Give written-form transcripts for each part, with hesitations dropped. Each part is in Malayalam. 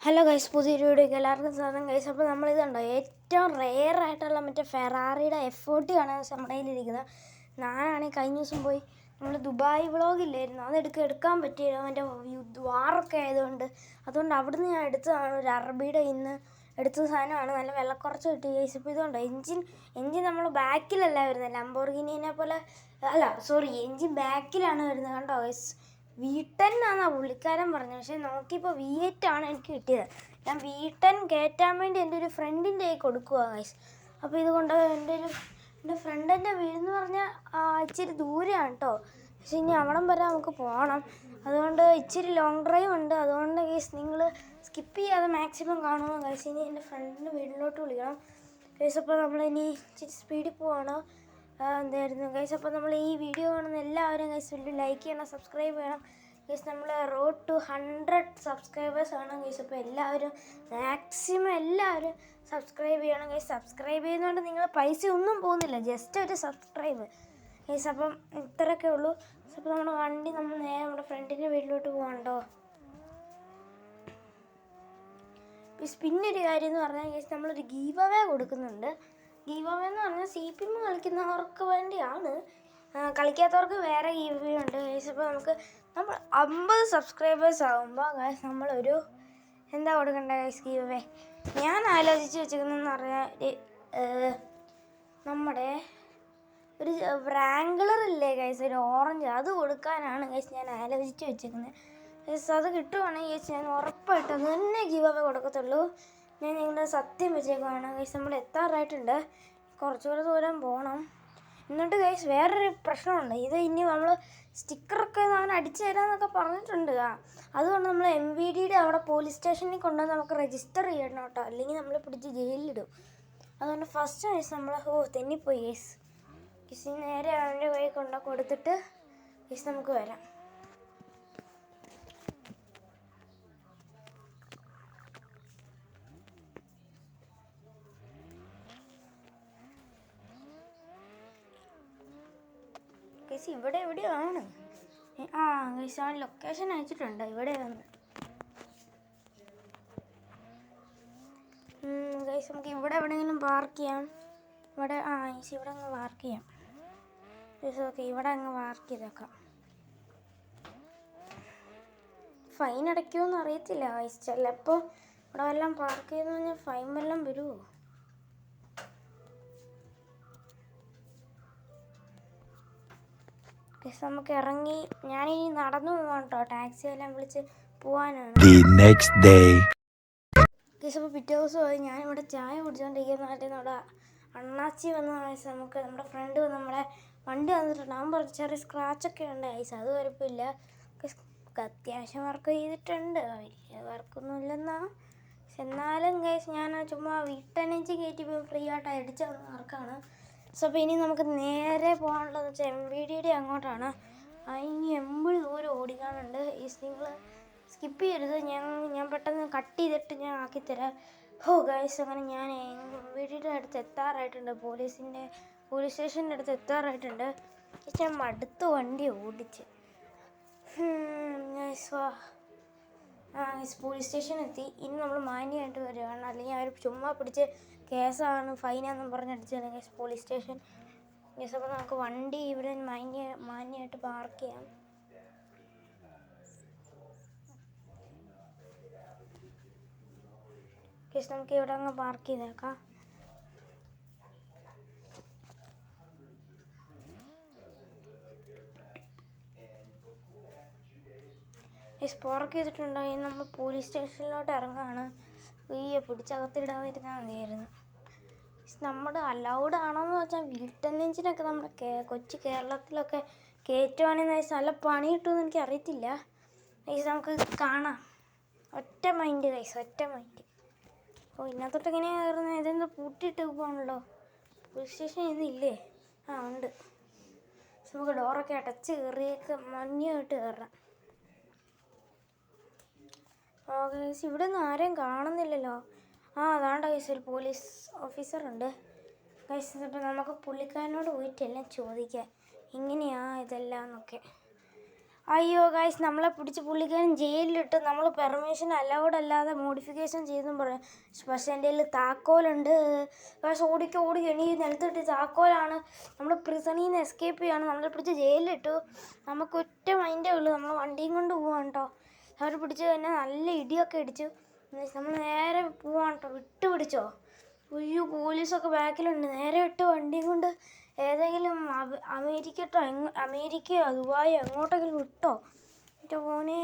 ഹലോ ഗൈസ്, പുതിയൊരു വീഡിയോയ്ക്ക് എല്ലാവർക്കും സ്വാഗതം ഗൈസ്. അപ്പോൾ നമ്മളിതുണ്ടോ ഏറ്റവും റെയർ ആയിട്ടുള്ള മറ്റേ ഫെറാറിയുടെ F40 ആണ് നമ്മുടെ കയ്യിലിരിക്കുന്നത്. ഞാനാണെങ്കിൽ കഴിഞ്ഞ ദിവസം പോയി നമ്മൾ ദുബായ് വ്ളോഗില്ലായിരുന്നു, അത് എടുക്കാൻ പറ്റിയില്ല. മറ്റേ വാറൊക്കെ ആയതുകൊണ്ട് അവിടുന്ന് ഞാൻ എടുത്തതാണ്. ഒരു അറബിയുടെ ഇന്ന് എടുത്ത സാധനമാണ്. നല്ല വിലക്കുറച്ച് കിട്ടി ഗൈസ്. ഇപ്പോൾ ഇതുണ്ടോ എൻജിൻ നമ്മൾ ബാക്കിലല്ല വരുന്നത്, ലംബോർഗിനിനെ പോലെ അല്ല, സോറി, എൻജിൻ ബാക്കിലാണ് വരുന്നത്. കണ്ടോ ഗൈസ്, V10 എന്നാണ് പുള്ളിക്കാരൻ പറഞ്ഞത്. പക്ഷേ നോക്കിയപ്പോൾ V8 ആണ് എനിക്ക് കിട്ടിയത്. ഞാൻ V10 കയറ്റാൻ വേണ്ടി എൻ്റെ ഒരു ഫ്രണ്ടിൻ്റെ കയ്യിൽ കൊടുക്കുക ഗൈസ്. അപ്പോൾ ഇതുകൊണ്ട് എൻ്റെ ഫ്രണ്ടിൻ്റെ വീടെന്ന് പറഞ്ഞാൽ ഇച്ചിരി ദൂരെയാണ് കേട്ടോ. പക്ഷേ ഇനി അവിടം വരെ നമുക്ക് പോകണം. അതുകൊണ്ട് ഇച്ചിരി ലോങ് ഡ്രൈവ് ഉണ്ട്. അതുകൊണ്ട് ഗൈസ് നിങ്ങൾ സ്കിപ്പ് ചെയ്യാതെ മാക്സിമം കാണുമോ ഗൈസ്. ഇനി എൻ്റെ ഫ്രണ്ടിൻ്റെ വീട്ടിലോട്ട് വിളിക്കണം ഗൈസ്. അപ്പോൾ നമ്മളിനി ഇച്ചിരി സ്പീഡിൽ പോവാണ്. എന്തായിരുന്നു ഗൈസ്. അപ്പോൾ നമ്മൾ ഈ വീഡിയോ കാണുന്ന എല്ലാവരും ഗൈസ് വലിയ ലൈക്ക് ചെയ്യണം, സബ്സ്ക്രൈബ് ചെയ്യണം ഗൈസ്. നമ്മൾ റോഡ് ടു 100 സബ്സ്ക്രൈബേഴ്സ് ആണ് ഗൈസ്. അപ്പോൾ എല്ലാവരും മാക്സിമം എല്ലാവരും സബ്സ്ക്രൈബ് ചെയ്യണം ഗൈസ്. സബ്സ്ക്രൈബ് ചെയ്യുന്നതുകൊണ്ട് നിങ്ങൾ പൈസ ഒന്നും പോകുന്നില്ല, ജസ്റ്റ് ഒരു സബ്സ്ക്രൈബ് ഗൈസ്. അപ്പം ഇത്രയൊക്കെ ഉള്ളൂ. അപ്പോൾ നമ്മുടെ വണ്ടി നമ്മൾ നേരെ നമ്മുടെ ഫ്രണ്ടിൻ്റെ വീട്ടിലോട്ട് പോകണ്ടോ. പിന്നെ ഒരു കാര്യം എന്ന് പറഞ്ഞാൽ ഗൈസ്, നമ്മളൊരു ഗീവ് അവേ കൊടുക്കുന്നുണ്ട്. ഗീവ് അവേ എന്ന് പറഞ്ഞാൽ CPM കളിക്കുന്നവർക്ക് വേണ്ടിയാണ്, കളിക്കാത്തവർക്ക് വേറെ ഗീവ് അവേ ഉണ്ട് ഗൈസ്. അപ്പോൾ നമ്മൾ 50 സബ്സ്ക്രൈബേഴ്സ് ആകുമ്പോൾ ഗൈസ് നമ്മളൊരു എന്താ കൊടുക്കേണ്ടത് ഗൈസ് ഗീവ് അവേ. ഞാൻ ആലോചിച്ച് വെച്ചിരിക്കുന്നതെന്ന് പറഞ്ഞാൽ നമ്മുടെ ഒരു റാങ്കുലർ ഇല്ലേ ഗൈസ്, ഒരു ഓറഞ്ച്, അത് കൊടുക്കാനാണ് ഗൈസ് ഞാൻ ആലോചിച്ച് വെച്ചിരിക്കുന്നത് ഗൈസ്. അത് കിട്ടുവാണെങ്കിൽ ഗൈസ് ഞാൻ ഉറപ്പായിട്ടും അത് തന്നെ ഗീവ് അവേ കൊടുക്കത്തുള്ളൂ. ഞാൻ നിങ്ങളുടെ സത്യം വെച്ചേക്കുവാണ് ഗൈസ്. നമ്മൾ എത്താറായിട്ടുണ്ട്, കുറച്ചുകൂടെ ദൂരം പോകണം. എന്നിട്ട് ഗൈസ് വേറൊരു പ്രശ്നമുണ്ട്. ഇത് ഇനി നമ്മൾ സ്റ്റിക്കറൊക്കെ അവൻ അടിച്ചു തരാമെന്നൊക്കെ പറഞ്ഞിട്ടുണ്ട്. അതുകൊണ്ട് നമ്മൾ MVDയുടെ അവിടെ പോലീസ് സ്റ്റേഷനിൽ കൊണ്ടുവന്ന് നമുക്ക് രജിസ്റ്റർ ചെയ്യണം കേട്ടോ, അല്ലെങ്കിൽ നമ്മൾ പിടിച്ച് ജയിലിലിടും. അതുകൊണ്ട് ഫസ്റ്റ് ഗൈസ് നമ്മൾ തെന്നിപ്പോയി ഗൈസ്. ഗൈസ് നേരെ അവൻ്റെ കൈ കൊടുത്തിട്ട് ഗൈസ് നമുക്ക് വരാം. ഗൈസ് ഇവിടെ എവിടെയാണ്? ഗൈസ് അവൻ ലൊക്കേഷൻ അയച്ചിട്ടുണ്ട്, ഇവിടെ വന്ന്. ഗൈസ് നമുക്ക് ഇവിടെ എവിടെയെങ്കിലും പാർക്ക് ചെയ്യാം. ഇവിടെ ഗൈസ് ഇവിടെ അങ്ങ് പാർക്ക് ചെയ്യാം ഗൈസ്. ഓക്കെ, ഇവിടെ അങ്ങ് പാർക്ക് ചെയ്തേക്കാം. ഫൈൻ അടയ്ക്കുമെന്ന് അറിയത്തില്ല ഗൈസ്. ചിലപ്പോൾ ഇവിടെ വല്ലതും പാർക്ക് ചെയ്തെന്ന് പറഞ്ഞാൽ ഫൈൻ വല്ലതും വരുമോ? നമുക്ക് ഇറങ്ങി ഞാനിനി നടന്നു പോവാൻ കേട്ടോ, ടാക്സി എല്ലാം വിളിച്ച് പോവാനാണ്. അപ്പോൾ പിറ്റേ ദിവസമായി ഞാനിവിടെ ചായ കുടിച്ചുകൊണ്ടിരിക്കുന്ന നമ്മുടെ അണ്ണാച്ചി വന്ന ആഴ്ച നമുക്ക് നമ്മുടെ ഫ്രണ്ട് നമ്മുടെ വണ്ടി വന്നിട്ടുണ്ട്. അവൻ പറഞ്ഞ ചെറിയ സ്ക്രാച്ചൊക്കെ ഉണ്ട് ആഴ്ച, അത് കുഴപ്പമില്ല. അത്യാവശ്യം വർക്ക് ചെയ്തിട്ടുണ്ട്, വലിയ വർക്കൊന്നും ഇല്ലെന്നാ. പക്ഷെ എന്നാലും ഗൈസ് ഞാൻ ചുമ്മാ വീട്ടനഞ്ച് കയറ്റി ഫ്രീ ആയിട്ട് അടിച്ച വർക്കാണ്. സോ അപ്പോൾ ഇനി നമുക്ക് നേരെ പോകാനുള്ളതെന്ന് വെച്ചാൽ MVDയുടെ അങ്ങോട്ടാണ്. ഇനി 80 ദൂരം ഓടിക്കാനുണ്ട്. ഈ നിങ്ങൾ സ്കിപ്പ് ചെയ്യരുത്, ഞാൻ പെട്ടെന്ന് കട്ട് ചെയ്തിട്ട് ഞാൻ ആക്കിത്തരാം. ഗൈസ് അങ്ങനെ ഞാൻ MVDയുടെ അടുത്ത് എത്താറായിട്ടുണ്ട്, പോലീസ് സ്റ്റേഷൻ്റെ അടുത്ത് എത്താറായിട്ടുണ്ട്. ഞാൻ മടുത്ത് വണ്ടി ഓടിച്ച്. പോലീസ് സ്റ്റേഷൻ എത്തി. ഇനി നമ്മൾ മാന്യമായിട്ട് വരികയാണ്, അല്ലെങ്കിൽ അവർ ചുമ്മാ പിടിച്ച് കേസാണ് ഫൈനാണെന്നും പറഞ്ഞടിച്ചാണ് ഗൈസ് പോലീസ് സ്റ്റേഷൻ ഗൈസ്. അപ്പോൾ നമുക്ക് വണ്ടി ഇവിടെ മാന്യമായിട്ട് പാർക്ക് ചെയ്യാം. ഗൈസ് നമുക്ക് ഇവിടെ അങ്ങ് പാർക്ക് ചെയ്തേക്കാം. ഗൈസ് പാർക്ക് ചെയ്തിട്ടുണ്ടായി. നമ്മൾ പോലീസ് സ്റ്റേഷനിലോട്ട് ഇറങ്ങുകയാണ്. പിടിച്ചകത്തിടാൻ വരുന്നാൽ മതിയായിരുന്നു. നമ്മുടെ അലൗഡ് ആണോയെന്ന് വെച്ചാൽ വീട്ടനെഞ്ചിനൊക്കെ നമ്മുടെ കൊച്ചു കേരളത്തിലൊക്കെ കയറ്റുവാണെങ്കിൽ നല്ല പണി കിട്ടുമെന്ന് എനിക്ക് അറിയത്തില്ല ഗൈസ്. നമുക്ക് കാണാം. ഒറ്റ മൈൻഡ് ഗൈസ്, ഒറ്റ മൈൻഡ്. അപ്പോൾ ഇതിനകത്തോട്ട് എങ്ങനെയാണ് കയറുന്നത്? ഇതെന്താ പൂട്ടിയിട്ട് പോകണല്ലോ. പോലീസ് സ്റ്റേഷൻ ഇതില്ലേ? ഉണ്ട്. നമുക്ക് ഡോറൊക്കെ അടച്ച് കയറിയൊക്കെ മഞ്ഞായിട്ട് കയറാം. ഗൈസ് ഇവിടെ നിന്ന് ആരെയും കാണുന്നില്ലല്ലോ. അതാണ്ട് ഗൈസ് ഒരു പോലീസ് ഓഫീസറുണ്ട് ഗൈസ്. അപ്പോൾ നമുക്ക് പുള്ളിക്കാരനോട് പോയിട്ടെല്ലാം ചോദിക്കാം, എങ്ങനെയാ ഇതെല്ലാം എന്നൊക്കെ. അയ്യോ ഗൈസ്, നമ്മളെ പിടിച്ച് പുള്ളിക്കാരൻ ജയിലിലിട്ട്. നമ്മൾ പെർമിഷൻ അലൗഡ് അല്ലാതെ മോഡിഫിക്കേഷൻ ചെയ്തെന്ന് പറയാം. പക്ഷേ എൻ്റെ കയ്യിൽ താക്കോലുണ്ട്. ഗൈസ് ഓടി എണീ നിലത്തിട്ട് താക്കോലാണ്. നമ്മൾ പ്രിസണിൽ നിന്ന് എസ്കേപ്പ് ചെയ്യാണ്. നമ്മളെ പിടിച്ച് ജയിലിലിട്ടു. നമുക്ക് ഒറ്റ മൈൻഡേ ഉള്ളൂ, നമ്മൾ വണ്ടിയും കൊണ്ട് പോവാണ് കേട്ടോ. അവർ പിടിച്ച് തന്നെ നല്ല ഇടിയൊക്കെ ഇടിച്ചു. നമ്മൾ നേരെ പോവാണ് കേട്ടോ. പിടിച്ചോ. അയ്യോ പോലീസൊക്കെ ബാക്കിലുണ്ട്. നേരെ ഇട്ട് വണ്ടിയും കൊണ്ട് ഏതെങ്കിലും അമേരിക്കയോ ദുബായോ എങ്ങോട്ടെങ്കിലും വിട്ടോ. എൻ്റെ മോനെ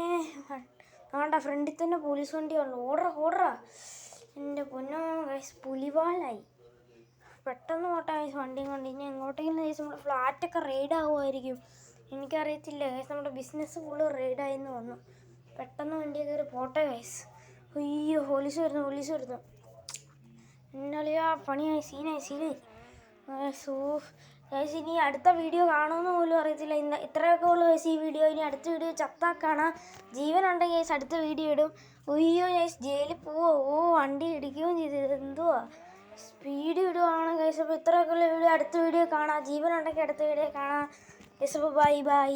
വേണ്ട, ഫ്രണ്ടിൽ തന്നെ പോലീസ് വണ്ടിയുള്ളു. ഓടറാ. എൻ്റെ പൊന്നോ ഗൈസ്, പുലിവാലായി. പെട്ടെന്ന് പോട്ടെ ഗൈസ് വണ്ടിയും കൊണ്ട്. ഇനി എങ്ങോട്ടെങ്കിലും ഗൈസ് നമ്മുടെ ഫ്ലാറ്റൊക്കെ റെയ്ഡ് ആകുമായിരിക്കും. എനിക്കറിയത്തില്ല ഗൈസ്, നമ്മുടെ ബിസിനസ് ഫുള്ള് റെയ്ഡായെന്ന് തോന്നുന്നു. പെട്ടെന്ന് വണ്ടിയൊക്കെ കയറി പോട്ടെ ഗൈസ്. അയ്യോ പോലീസ് വരുന്നു. എന്നാളിയാ പണിയായി, സീനായി. ഗൈസ് ഇനി അടുത്ത വീഡിയോ കാണുമെന്ന് പോലും അറിയത്തില്ല. ഇത്രയൊക്കെ ഉള്ളു ഗൈസ് ഈ വീഡിയോ. ഇനി അടുത്ത വീഡിയോ ചത്താക്കാണ്. ജീവനുണ്ടെങ്കിൽ ഗൈസ് അടുത്ത വീഡിയോ ഇടും. അയ്യോ ഗൈസ് ജയിലിൽ പോവോ? വണ്ടി ഇടിക്കുകയും ചെയ്തത് എന്തുവാ, സ്പീഡ് ഇടുവാണ് ഗൈസ്. അപ്പോൾ ഇത്രയൊക്കെ ഉള്ള വീഡിയോ അടുത്ത വീഡിയോ കാണാം. ജീവനുണ്ടെങ്കിൽ അടുത്ത വീഡിയോ കാണാം ഗൈസ്. അപ്പോൾ ബൈ.